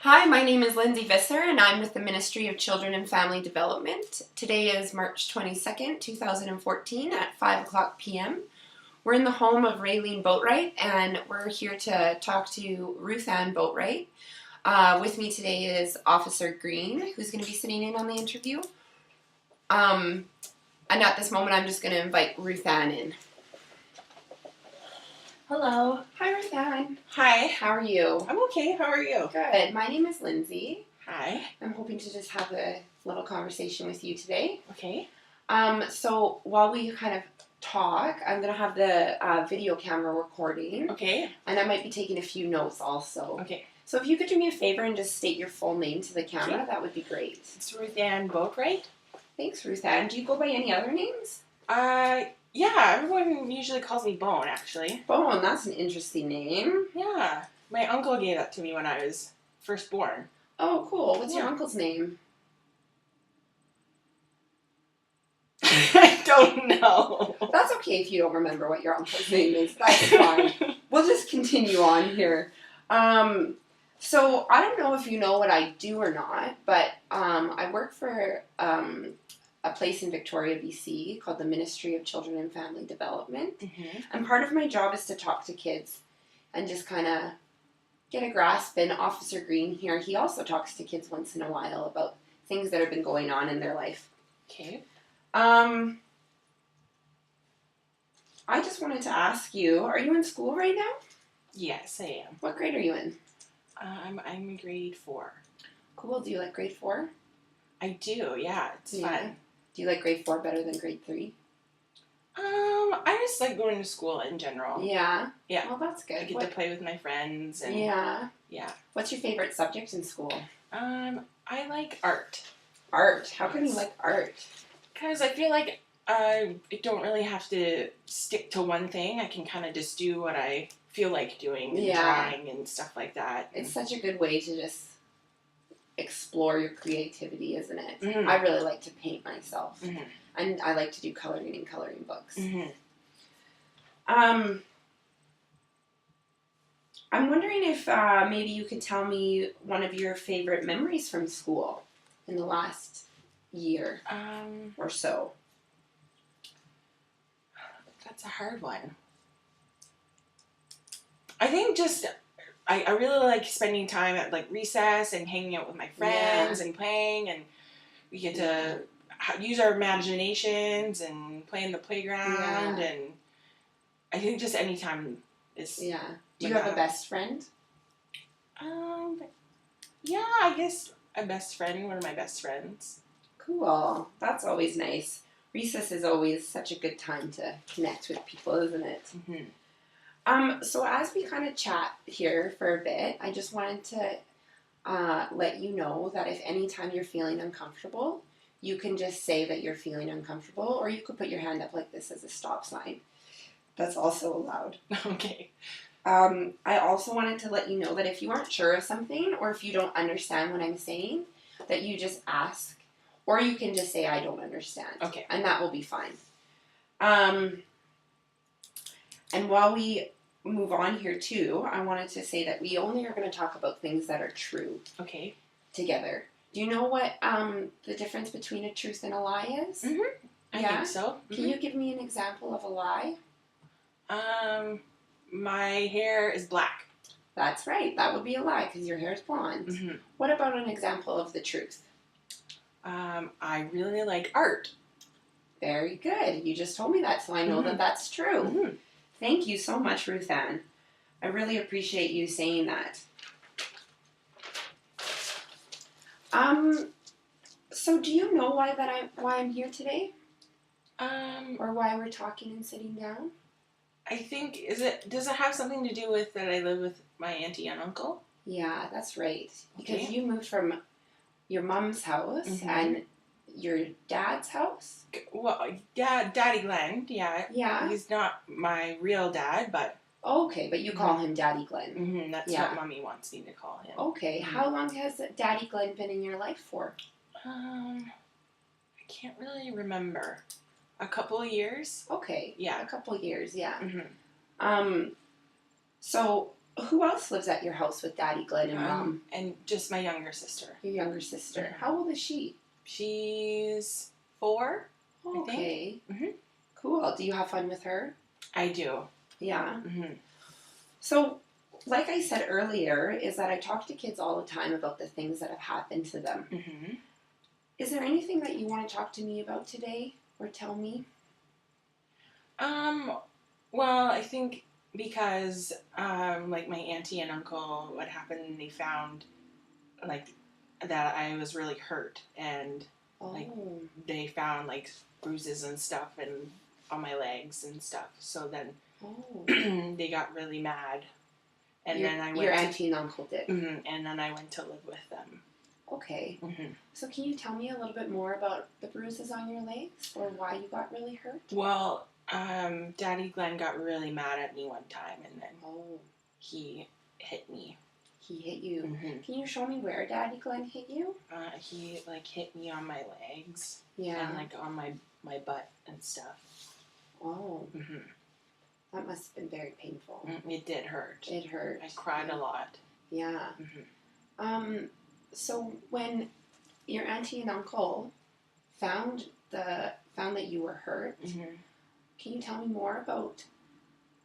Hi, my name is Lindsay Visser and I'm with the Ministry of Children and Family Development. Today is March 22nd, 2014 at 5 o'clock p.m. We're in the home of Raylene Boatwright and we're here to talk to Ruth Ann Boatwright. With me today is Officer Green, who's going to be sitting in on the interview. And at this moment I'm just going to invite Ruth Ann in. Hello. Hi, Ruth Ann. Hi. How are you? I'm okay. How are you? Good. My name is Lindsay. Hi. I'm hoping to just have a little conversation with you today. Okay. So while we kind of talk, I'm going to have the video camera recording. Okay. And I might be taking a few notes also. Okay. So if you could do me a favor and just state your full name to the camera, Okay. that would be great. It's Ruth Ann Boatwright. Thanks, Ruth Ann. Do you go by any other names? Yeah, everyone usually calls me Bone, actually. Bone, that's an interesting name. Yeah. My uncle gave that to me when I was first born. Oh, cool. What's your uncle's name? I don't know. That's okay if you don't remember what your uncle's name is. That's fine. We'll just continue on here. So I don't know if you know what I do or not, but I work for a place in Victoria, BC called the Ministry of Children and Family Development. Mm-hmm. And part of my job is to talk to kids and just kind of get a grasp. And Officer Green here, he also talks to kids once in a while about things that have been going on in their life. Okay. I just wanted to ask you, are you in school right now? Yes, I am. What grade are you in? I'm in grade 4. Cool. Do you like grade 4? I do, yeah. It's fun. Do you like grade 4 better than grade 3? I just like going to school in general. Yeah. Yeah. Well, that's good. I get to play with my friends and Yeah. yeah. What's your favorite subject in school? I like art. Art. How come you like art? Because I feel like I don't really have to stick to one thing. I can kind of just do what I feel like doing and drawing and stuff like that. It's such a good way to just explore your creativity, isn't it? Mm-hmm. I really like to paint myself. Mm-hmm. And I like to do coloring in coloring books. Mm-hmm. I'm wondering if maybe you could tell me one of your favorite memories from school in the last year or so. That's a hard one. I think just I really like spending time at like recess and hanging out with my friends and playing, and we get to use our imaginations and play in the playground, and I think just any time is Do you have a best friend? Yeah, I guess a best friend, one of my best friends. Cool. That's always nice. Recess is always such a good time to connect with people, isn't it? Mm-hmm. So as we kind of chat here for a bit, I just wanted to let you know that if any time you're feeling uncomfortable, you can just say that you're feeling uncomfortable, or you could put your hand up like this as a stop sign. That's also allowed. Okay. I also wanted to let you know that if you aren't sure of something, or if you don't understand what I'm saying, that you just ask, or you can just say, I don't understand. Okay. And that will be fine. And while we move on here too, I wanted to say that we only are going to talk about things that are true. Okay. Together. Do you know what the difference between a truth and a lie is? Mm-hmm. I think so. Mm-hmm. Can you give me an example of a lie? My hair is black. That's right. That would be a lie because your hair is blonde. Mm-hmm. What about an example of the truth? I really like art. Very good. You just told me that, so I know that that's true. Mm-hmm. Thank you so much, Ruth Ann. I really appreciate you saying that. So do you know why I'm here today? Or why we're talking and sitting down? I think does it have something to do with that I live with my auntie and uncle? Yeah, that's right. Because Okay. you moved from your mom's house and your dad's house? Well, Daddy Glenn, yeah. Yeah. He's not my real dad, but... Okay, but you call him Daddy Glenn. Mm-hmm, that's what Mommy wants me to call him. Okay, how long has Daddy Glenn been in your life for? I can't really remember. A couple of years? Okay. Yeah. A couple years, yeah. Mm-hmm. So Who else lives at your house with Daddy Glenn and Mom? And just my younger sister. Your younger sister. Mhm. How old is she? She's 4. Okay. Mhm. Cool. Do you have fun with her? I do. Yeah. Mhm. So, like I said earlier, is that I talk to kids all the time about the things that have happened to them. Mhm. Is there anything that you want to talk to me about today or tell me? Well, I think because like my auntie and uncle, what happened? They found like that I was really hurt, and like Oh. they found like bruises and stuff and on my legs and stuff. So then Oh. they got really mad, and your, then I your went auntie and uncle did. and then I went to live with them. Okay. Mhm. So can you tell me a little bit more about the bruises on your legs or why you got really hurt? Well, Daddy Glenn got really mad at me one time, and then Oh. he hit me. He hit you. Mhm. Can you show me where Daddy Glenn hit you? He like hit me on my legs Yeah. and like on my butt and stuff. Oh. Mm-hmm. That must have been very painful. It did hurt. It hurt. I cried a lot. Yeah. Mm-hmm. So when your auntie and uncle found that you were hurt, can you tell me more about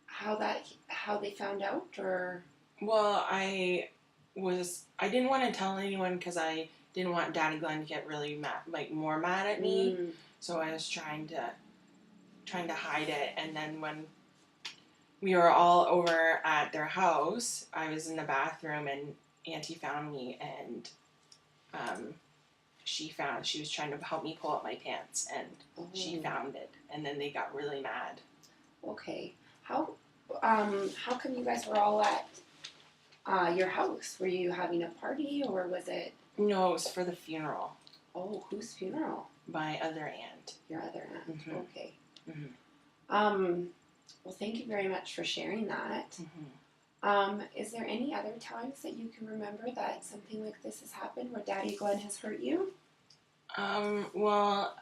how they found out, or? Well, I didn't want to tell anyone because I didn't want Daddy Glenn to get really mad, like more mad at me. So I was trying to hide it, and then when we were all over at their house, I was in the bathroom, and Auntie found me, and she was trying to help me pull up my pants, and she found it, and then they got really mad. Okay. How come you guys were all at your house? Were you having a party, or was it? No, it was for the funeral. Oh, whose funeral? My other aunt. Your other aunt. Mm-hmm. Okay. Mm-hmm. Well, thank you very much for sharing that. Is there any other times that you can remember that something like this has happened where Daddy Glenn has hurt you? Well,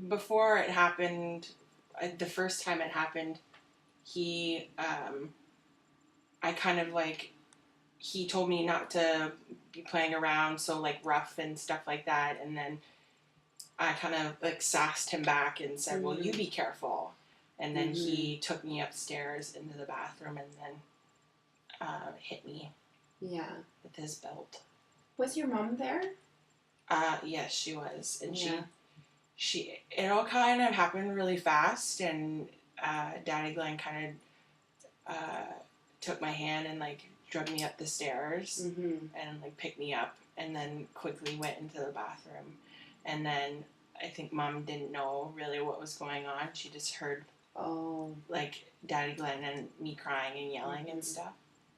before it happened, the first time it happened, he told me not to be playing around so like rough and stuff like that, and then I kind of like sassed him back and said, well, you be careful. And then he took me upstairs into the bathroom and then hit me. Yeah. With his belt. Was your mom there? Yes, she was. And it all kind of happened really fast, and Daddy Glenn kind of took my hand and like drug me up the stairs and like picked me up, and then quickly went into the bathroom. And then I think Mom didn't know really what was going on. She just heard like Daddy Glenn and me crying and yelling and stuff.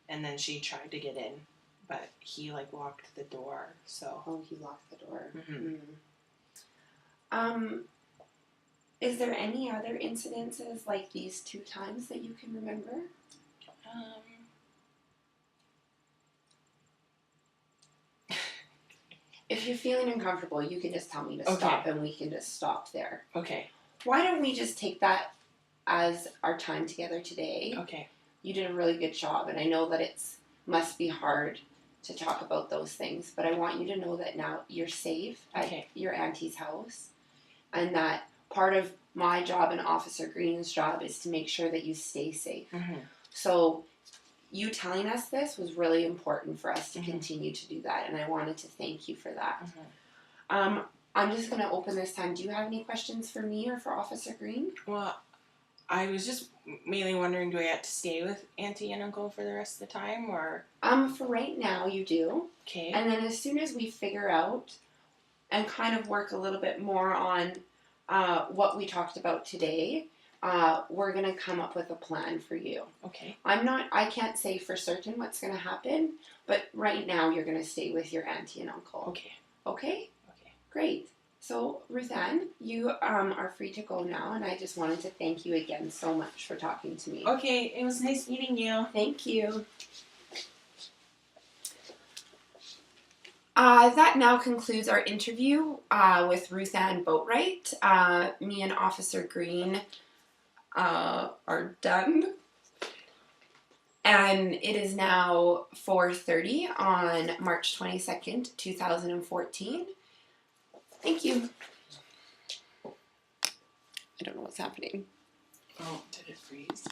And then she tried to get in, but he like locked the door. So he locked the door. Is there any other incidences like these 2 times that you can remember? If you're feeling uncomfortable, you can just tell me to stop, and we can just stop there. Okay. Why don't we just take that as our time together today? Okay. You did a really good job, and I know that it must be hard to talk about those things, but I want you to know that now you're safe at your auntie's house, and that part of my job and Officer Green's job is to make sure that you stay safe. So you telling us this was really important for us to continue to do that, and I wanted to thank you for that. I'm just going to open this time. Do you have any questions for me or for Officer Green? Well, I was just mainly wondering, do I have to stay with Auntie and Uncle for the rest of the time, or? For right now, you do. Okay. And then as soon as we figure out and kind of work a little bit more on what we talked about today, we're going to come up with a plan for you. Okay. I can't say for certain what's going to happen, but right now you're going to stay with your auntie and uncle. Okay. Okay? Okay. Great. So, Ruth Ann, you are free to go now, and I just wanted to thank you again so much for talking to me. Okay, it was nice meeting you. Thank you. That now concludes our interview with Ruth Ann Boatwright. Me and Officer Green are done. And it is now 4:30 on March 22nd, 2014. Thank you. I don't know what's happening. Oh, did it freeze?